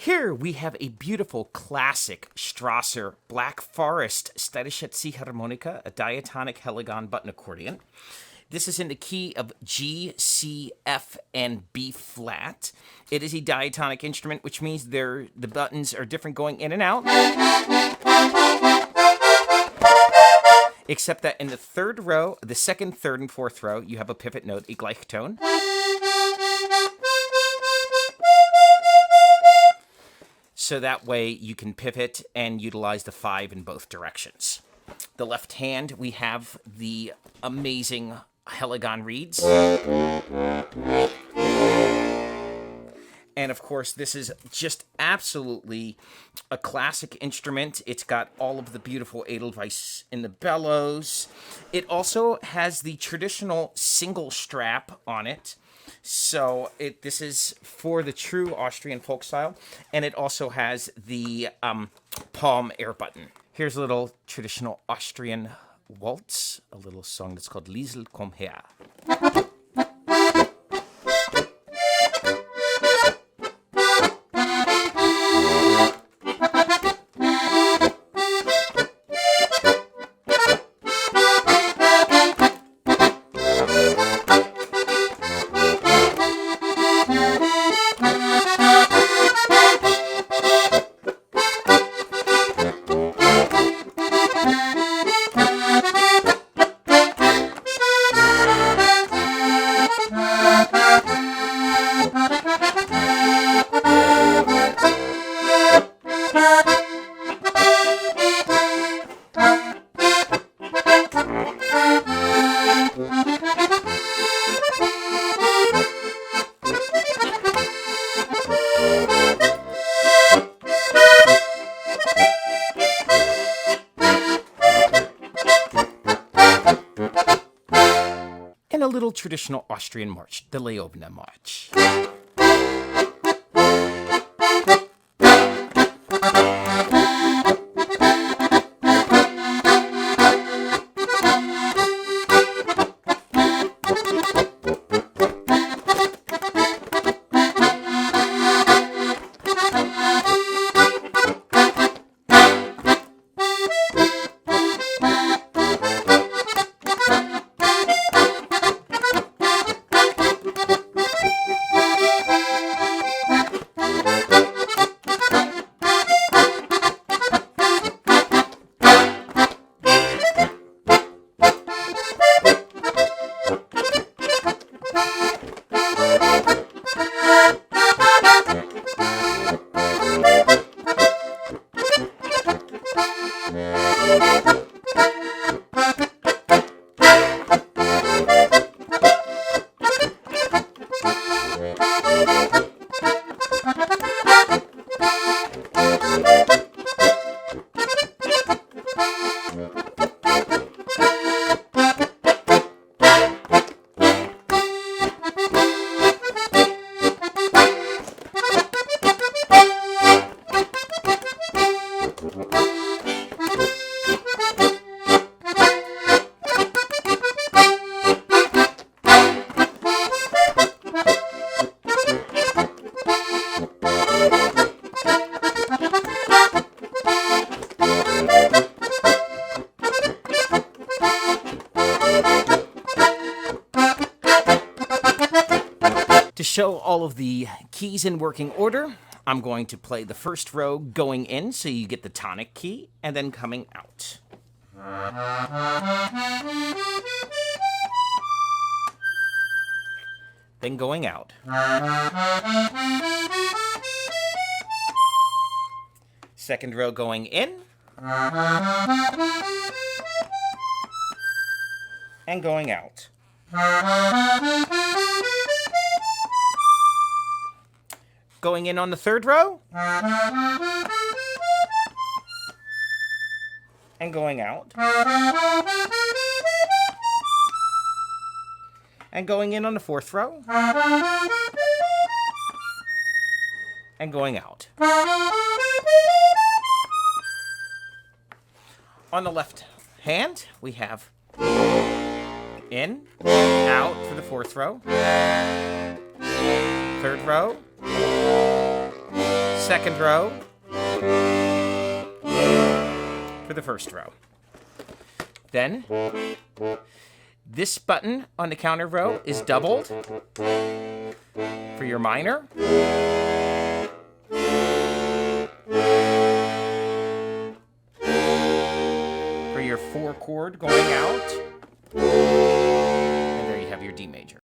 Here we have a beautiful classic Strasser Black Forest Steirische Ziehharmonika, a diatonic Helikon button accordion. This is in the key of G, C, F, and B flat. It is a diatonic instrument, which means the buttons are different going in and out. Except that in the third row, the second, third, and fourth row, you have a pivot note, a Gleichtone. So that way you can pivot and utilize the 5 in both directions. The left hand, we have the amazing Helikon reeds. And of course, this is just absolutely a classic instrument. It's got all of the beautiful Edelweiss in the bellows. It also has the traditional single strap on it. So this is for the true Austrian folk style. And it also has the palm air button. Here's a little traditional Austrian waltz, a little song that's called Liesel, komm her. And a little traditional Austrian march, the Leobner March. To show all of the keys in working order, I'm going to play the first row going in, so you get the tonic key, and then coming out. Then going out. Second row going in. And going out. Going in on the third row. And going out. And going in on the fourth row. And going out. On the left hand, we have in, out for the fourth row. Third row. second row, for the first row. Then, this button on the counter row is doubled for your minor. For your 4 chord going out. And there you have your D major.